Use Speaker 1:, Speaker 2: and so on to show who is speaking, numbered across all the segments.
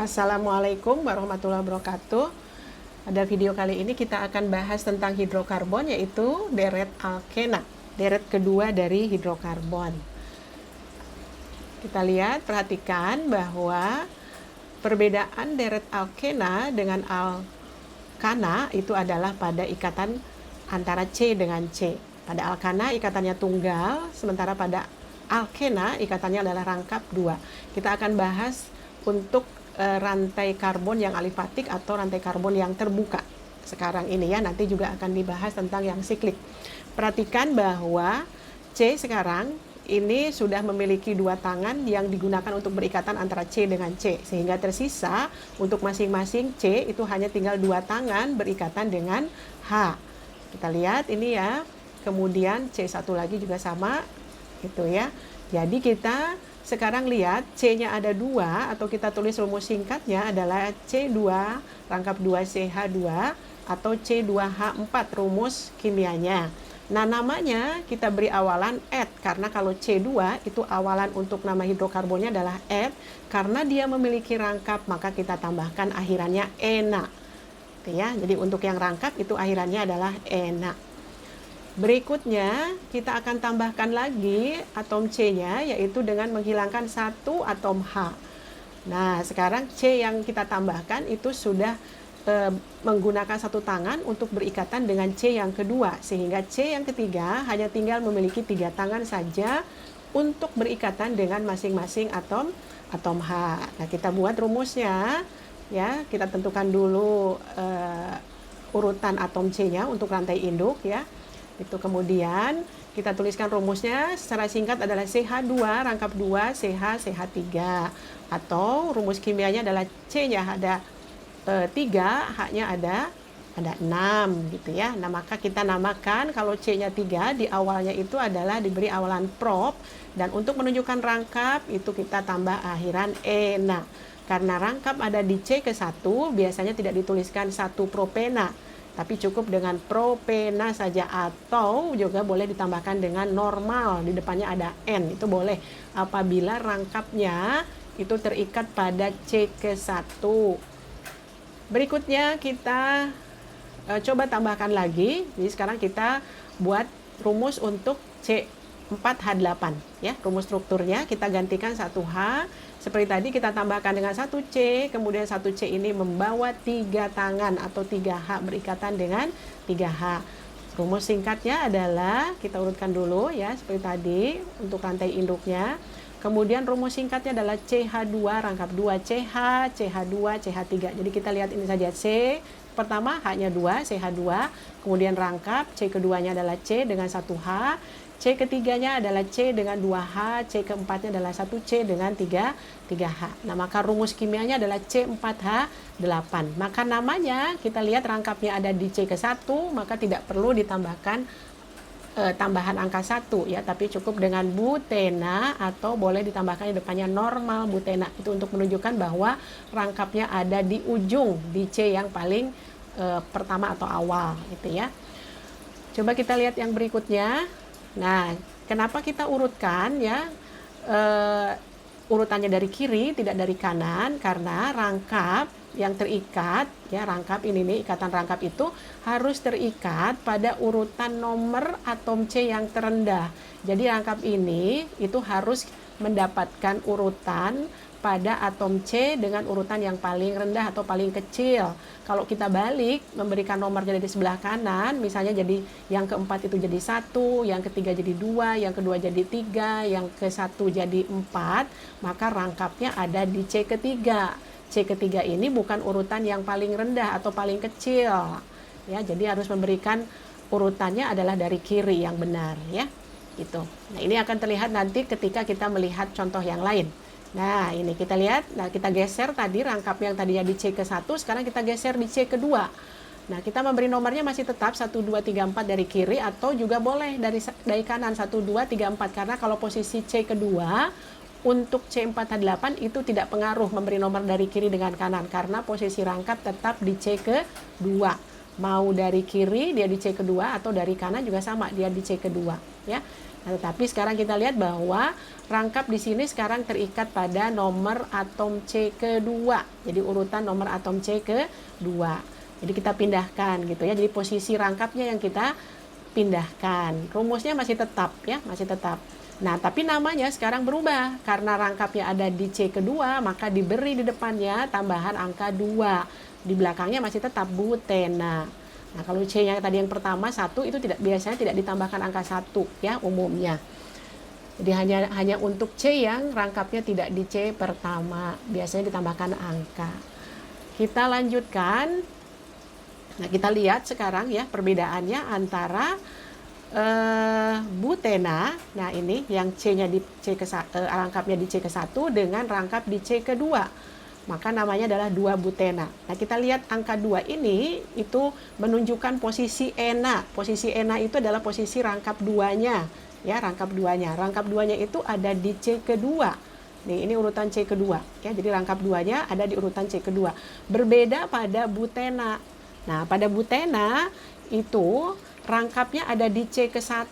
Speaker 1: Assalamualaikum warahmatullahi wabarakatuh. Pada video kali ini kita akan bahas tentang hidrokarbon, yaitu deret alkena, deret kedua dari hidrokarbon. Kita lihat, perhatikan bahwa perbedaan deret alkena dengan alkana itu adalah pada ikatan antara C dengan C. Pada alkana ikatannya tunggal, sementara pada alkena ikatannya adalah rangkap dua. Kita akan bahas untuk rantai karbon yang alifatik atau rantai karbon yang terbuka sekarang ini ya. Nanti juga akan dibahas tentang yang siklik. Perhatikan bahwa C sekarang ini sudah memiliki dua tangan yang digunakan untuk berikatan antara C dengan C, sehingga tersisa untuk masing-masing C itu hanya tinggal dua tangan berikatan dengan H. Kita lihat ini ya. Kemudian C1 lagi juga sama gitu ya. Jadi kita sekarang lihat C-nya ada dua, atau kita tulis rumus singkatnya adalah C2 rangkap 2CH2 atau C2H4 rumus kimianya. Nah, namanya kita beri awalan eth, karena kalau C2 itu awalan untuk nama hidrokarbonnya adalah eth, karena dia memiliki rangkap maka kita tambahkan akhirannya ena. Gitu ya. Jadi untuk yang rangkap itu akhirannya adalah ena. Berikutnya kita akan tambahkan lagi atom C-nya, yaitu dengan menghilangkan satu atom H. Nah, sekarang C yang kita tambahkan itu sudah menggunakan satu tangan untuk berikatan dengan C yang kedua, sehingga C yang ketiga hanya tinggal memiliki tiga tangan saja untuk berikatan dengan masing-masing atom H. Nah, kita buat rumusnya ya. Kita tentukan dulu urutan atom C-nya untuk rantai induk ya. Itu kemudian kita tuliskan rumusnya secara singkat adalah CH2 rangkap 2 CH CH3, atau rumus kimianya adalah C-nya ada 3, H-nya ada 6 gitu ya. Nah, maka kita namakan kalau C-nya 3 di awalnya itu adalah diberi awalan prop, dan untuk menunjukkan rangkap itu kita tambah akhiran ena. Karena rangkap ada di C ke 1 biasanya tidak dituliskan 1 propena, tapi cukup dengan propena saja, atau juga boleh ditambahkan dengan normal, di depannya ada N, itu boleh apabila rangkapnya itu terikat pada C ke 1. Berikutnya kita coba tambahkan lagi. Jadi sekarang kita buat rumus untuk C4H8 ya. Rumus strukturnya kita gantikan 1H. Seperti tadi kita tambahkan dengan 1C, kemudian 1C ini membawa 3 tangan atau 3H berikatan dengan 3H. Rumus singkatnya adalah, kita urutkan dulu ya, seperti tadi untuk rantai induknya. Kemudian rumus singkatnya adalah CH2 rangkap 2CH, CH2, CH3. Jadi kita lihat ini saja, C pertama H-nya 2, CH2, kemudian rangkap, C keduanya adalah C dengan 1H, C ketiganya adalah C dengan 2H, C keempatnya adalah 1C dengan 3H. Nah, maka rumus kimianya adalah C4H8. Maka namanya kita lihat rangkapnya ada di C ke 1, maka tidak perlu ditambahkan tambahan angka 1 ya, tapi cukup dengan butena, atau boleh ditambahkan di depannya normal butena. Itu untuk menunjukkan bahwa rangkapnya ada di ujung, di C yang paling pertama atau awal gitu ya. Coba kita lihat yang berikutnya. Nah, kenapa kita urutkan ya urutannya dari kiri tidak dari kanan? Karena rangkap yang terikat ya, rangkap ini nih, ikatan rangkap itu harus terikat pada urutan nomor atom C yang terendah. Jadi rangkap ini itu harus mendapatkan urutan pada atom C dengan urutan yang paling rendah atau paling kecil. Kalau kita balik, memberikan nomornya dari sebelah kanan, misalnya jadi yang keempat itu jadi 1, yang ketiga jadi 2, yang kedua jadi 3, yang ke 1 jadi 4, maka rangkapnya ada di C ketiga. C ketiga ini bukan urutan yang paling rendah atau paling kecil. Ya, jadi harus memberikan urutannya adalah dari kiri yang benar ya. Gitu. Nah, ini akan terlihat nanti ketika kita melihat contoh yang lain. Nah, ini kita lihat, nah kita geser tadi rangkap yang tadinya di C ke 1, sekarang kita geser di C kedua. Nah, kita memberi nomornya masih tetap 1, 2, 3, 4 dari kiri, atau juga boleh dari kanan 1, 2, 3, 4, karena kalau posisi C kedua untuk C4H8 itu tidak pengaruh memberi nomor dari kiri dengan kanan, karena posisi rangkap tetap di C kedua. Mau dari kiri dia di C kedua, atau dari kanan juga sama dia di C kedua ya. Nah, tetapi sekarang kita lihat bahwa rangkap di sini sekarang terikat pada nomor atom C kedua. Jadi urutan nomor atom C kedua. Jadi kita pindahkan gitu ya. Jadi posisi rangkapnya yang kita pindahkan. Rumusnya masih tetap ya, masih tetap. Nah, tapi namanya sekarang berubah. Karena rangkapnya ada di C kedua, maka diberi di depannya tambahan angka 2. Di belakangnya masih tetap butena. Nah, kalau C-nya tadi yang pertama 1 itu biasanya tidak ditambahkan angka 1 ya umumnya. Jadi hanya untuk C yang rangkapnya tidak di C pertama, biasanya ditambahkan angka. Kita lanjutkan. Nah, kita lihat sekarang ya perbedaannya antara butena. Nah, ini yang C-nya di C rangkapnya di C ke-1 dengan rangkap di C kedua. Maka namanya adalah 2 butena. Nah, kita lihat angka 2 ini itu menunjukkan posisi ena. Posisi ena itu adalah posisi rangkap 2-nya. Ya, rangkap 2-nya. Rangkap 2-nya itu ada di C kedua. Nih, ini urutan C kedua. Ya, jadi rangkap 2-nya ada di urutan C kedua. Berbeda pada butena. Nah, pada butena itu rangkapnya ada di C ke-1.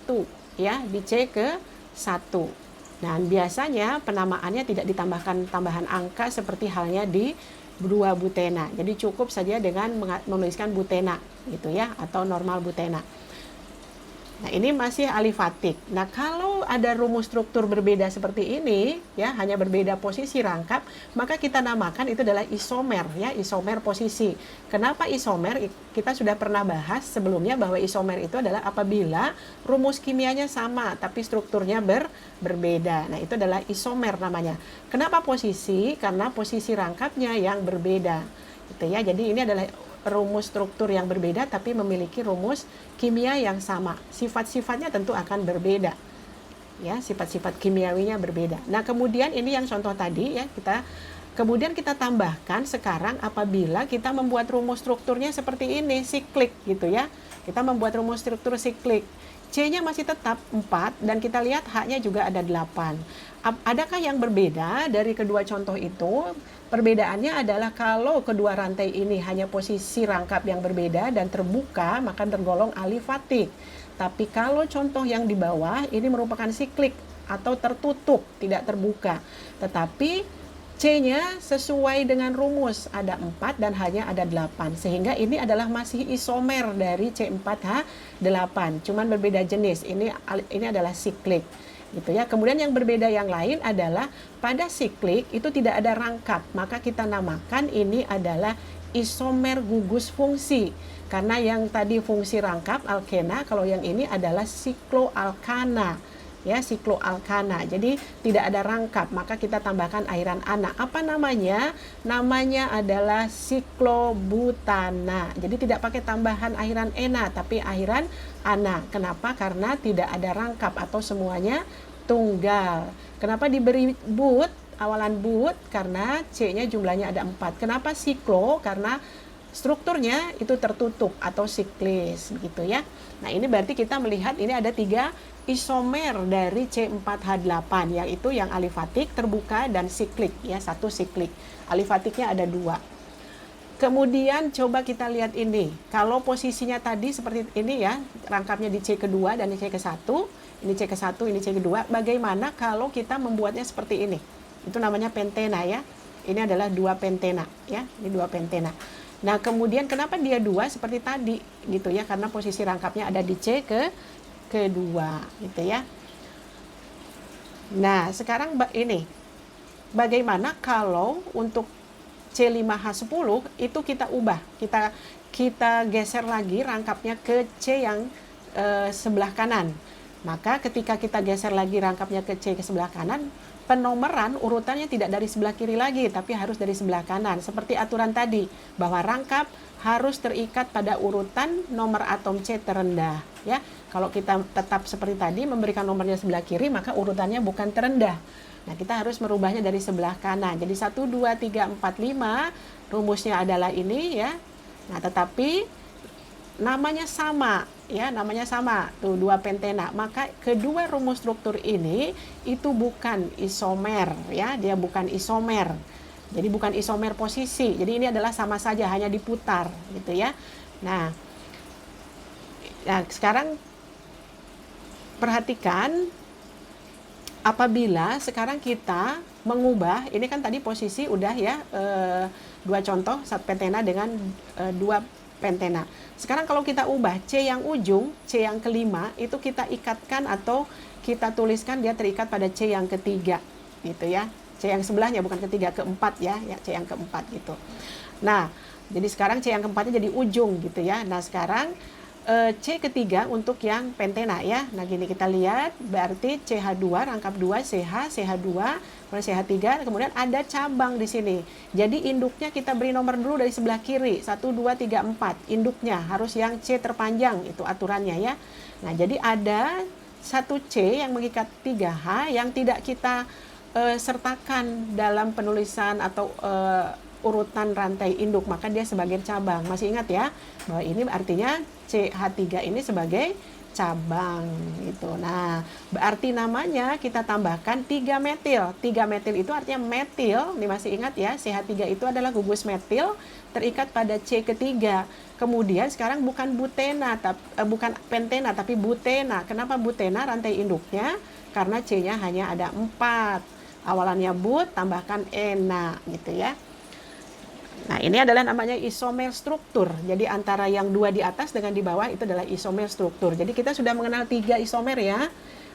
Speaker 1: Ya, di C ke-1. Dan biasanya penamaannya tidak ditambahkan tambahan angka seperti halnya di 2 butena. Jadi cukup saja dengan menuliskan butena gitu ya, atau normal butena. Nah, ini masih alifatik. Nah, kalau ada rumus struktur berbeda seperti ini, ya, hanya berbeda posisi rangkap, maka kita namakan itu adalah isomer, ya, isomer posisi. Kenapa isomer? Kita sudah pernah bahas sebelumnya bahwa isomer itu adalah apabila rumus kimianya sama, tapi strukturnya berbeda. Nah, itu adalah isomer namanya. Kenapa posisi? Karena posisi rangkapnya yang berbeda. Gitu ya. Jadi ini adalah rumus struktur yang berbeda tapi memiliki rumus kimia yang sama. Sifat-sifatnya tentu akan berbeda. Ya, sifat-sifat kimiawinya berbeda. Nah, kemudian ini yang contoh tadi ya, kemudian kita tambahkan sekarang apabila kita membuat rumus strukturnya seperti ini, siklik gitu ya. Kita membuat rumus struktur siklik. C-nya masih tetap 4 dan kita lihat H-nya juga ada 8. Adakah yang berbeda dari kedua contoh itu? Perbedaannya adalah kalau kedua rantai ini hanya posisi rangkap yang berbeda dan terbuka, maka tergolong alifatik. Tapi kalau contoh yang di bawah ini merupakan siklik atau tertutup, tidak terbuka. Tetapi C-nya sesuai dengan rumus, ada 4 dan hanya ada 8. Sehingga ini adalah masih isomer dari C4H8, cuman berbeda jenis. Ini adalah siklik. Gitu ya. Kemudian yang berbeda yang lain adalah pada siklik itu tidak ada rangkap, maka kita namakan ini adalah isomer gugus fungsi. Karena yang tadi fungsi rangkap alkena, kalau yang ini adalah sikloalkana. Ya, sikloalkana. Jadi tidak ada rangkap, maka kita tambahkan airan ana. Apa namanya? Namanya adalah siklobutana. Jadi tidak pakai tambahan airan ena, tapi airan ana. Kenapa? Karena tidak ada rangkap atau semuanya tunggal. Kenapa diberi but, awalan but? Karena C-nya jumlahnya ada 4. Kenapa siklo? Karena strukturnya itu tertutup atau siklis begitu ya. Nah, ini berarti kita melihat ini ada 3 isomer dari C4H8, yaitu yang alifatik, terbuka, dan siklik ya, 1 siklik. Alifatiknya ada 2. Kemudian coba kita lihat ini. Kalau posisinya tadi seperti ini ya, rangkapnya di C kedua dan di C ke-1, ini C ke-1, ini C kedua. Bagaimana kalau kita membuatnya seperti ini? Itu namanya pentena ya. Ini adalah 2 pentena ya, ini 2 pentena. Nah, kemudian kenapa dia 2 seperti tadi gitu ya? Karena posisi rangkapnya ada di C kedua gitu ya. Nah, sekarang ini bagaimana kalau untuk C5H10 itu kita ubah, kita geser lagi rangkapnya ke C yang sebelah kanan. Maka ketika kita geser lagi rangkapnya ke C ke sebelah kanan, penomoran urutannya tidak dari sebelah kiri lagi, tapi harus dari sebelah kanan. Seperti aturan tadi, bahwa rangkap harus terikat pada urutan nomor atom C terendah. Ya, kalau kita tetap seperti tadi memberikan nomornya sebelah kiri, maka urutannya bukan terendah. Nah, kita harus merubahnya dari sebelah kanan. Jadi 1, 2, 3, 4, 5 rumusnya adalah ini ya. Nah, tetapi namanya sama ya, namanya sama tuh 2 pentena. Maka kedua rumus struktur ini itu bukan isomer ya, dia bukan isomer. Jadi bukan isomer posisi. Jadi ini adalah sama saja, hanya diputar gitu ya. Nah, sekarang perhatikan apabila sekarang kita mengubah, ini kan tadi posisi udah ya, dua contoh, satu pentena dengan dua pentena. Sekarang kalau kita ubah C yang ujung, C yang kelima, itu kita ikatkan atau kita tuliskan dia terikat pada C yang ketiga, gitu ya. C yang sebelahnya, bukan ketiga, keempat ya, C yang keempat gitu. Nah, jadi sekarang C yang keempatnya jadi ujung gitu ya. Nah, sekarang C ketiga untuk yang pentena ya. Nah, gini kita lihat, berarti CH2, rangkap 2, CH, CH2, kemudian CH3, kemudian ada cabang di sini. Jadi induknya kita beri nomor dulu dari sebelah kiri, 1, 2, 3, 4. Induknya harus yang C terpanjang, itu aturannya ya. Nah, jadi ada satu C yang mengikat 3H yang tidak kita sertakan dalam penulisan atau urutan rantai induk, maka dia sebagai cabang. Masih ingat ya, bahwa ini artinya CH3 ini sebagai cabang gitu. Nah, berarti namanya kita tambahkan 3 metil. 3 metil itu artinya metil, ini masih ingat ya, CH3 itu adalah gugus metil terikat pada C ketiga. Kemudian sekarang bukan butena, bukan pentena, tapi butena. Kenapa butena rantai induknya? Karena C-nya hanya ada 4. Awalannya but, tambahkan ena gitu ya. Nah, ini adalah namanya isomer struktur. Jadi antara yang dua di atas dengan di bawah itu adalah isomer struktur. Jadi kita sudah mengenal 3 isomer ya.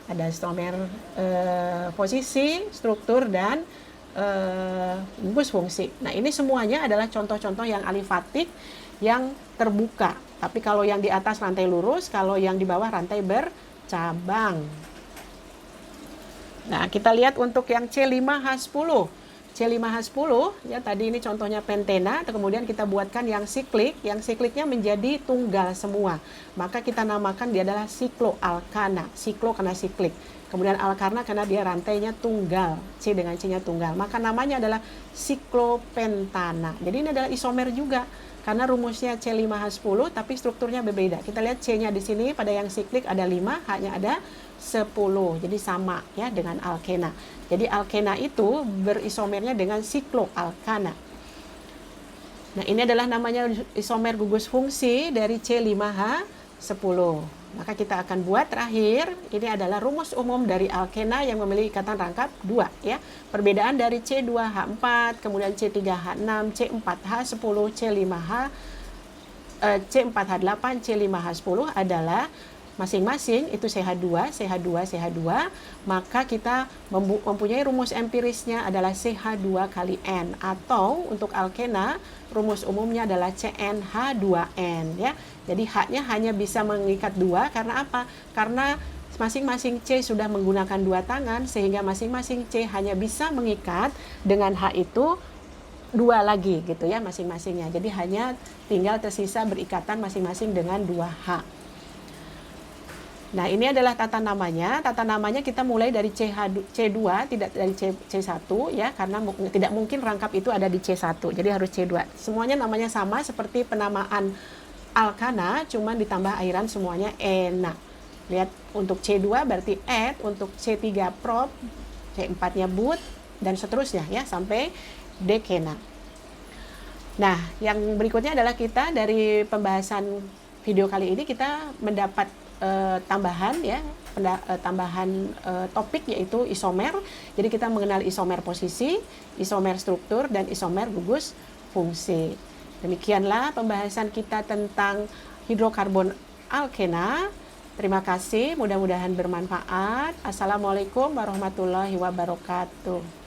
Speaker 1: Ada isomer posisi, struktur, dan gugus fungsi. Nah, ini semuanya adalah contoh-contoh yang alifatik yang terbuka. Tapi kalau yang di atas rantai lurus, kalau yang di bawah rantai bercabang. Nah, kita lihat untuk yang C5H10. C5H10 ya, tadi ini contohnya pentena, kemudian kita buatkan yang siklik, yang sikliknya menjadi tunggal semua, maka kita namakan dia adalah sikloalkana. Siklo karena siklik, kemudian alkana karena dia rantainya tunggal, C dengan C nya tunggal, maka namanya adalah siklopentana. Jadi ini adalah isomer juga karena rumusnya C5H10 tapi strukturnya berbeda. Kita lihat C-nya di sini pada yang siklik ada 5, H-nya ada 10. Jadi sama ya dengan alkena. Jadi alkena itu berisomernya dengan sikloalkana. Nah, ini adalah namanya isomer gugus fungsi dari C5H10. Maka kita akan buat terakhir, ini adalah rumus umum dari alkena yang memiliki ikatan rangkap 2 ya. Perbedaan dari C2H4, kemudian C3H6, C4H10, C5H, C4H8, C5H10 adalah masing-masing itu CH2, CH2, CH2, maka kita mempunyai rumus empirisnya adalah CH2 kali N, atau untuk alkena rumus umumnya adalah CnH2n ya. Jadi H-nya hanya bisa mengikat 2 karena apa? Karena masing-masing C sudah menggunakan 2 tangan sehingga masing-masing C hanya bisa mengikat dengan H itu 2 lagi gitu ya masing-masingnya. Jadi hanya tinggal tersisa berikatan masing-masing dengan 2H. Nah, ini adalah tata namanya. Tata namanya kita mulai dari C2, tidak dari C1 ya, karena tidak mungkin rangkap itu ada di C1. Jadi harus C2. Semuanya namanya sama seperti penamaan alkana, cuman ditambah airan semuanya ena. Lihat untuk C2 berarti et, untuk C3 prop, C4-nya but, dan seterusnya ya sampai dekena. Nah, yang berikutnya adalah kita dari pembahasan video kali ini kita mendapat tambahan ya, tambahan topik yaitu isomer. Jadi kita mengenal isomer posisi, isomer struktur, dan isomer gugus fungsi. Demikianlah pembahasan kita tentang hidrokarbon alkena. Terima kasih, mudah-mudahan bermanfaat. Assalamualaikum warahmatullahi wabarakatuh.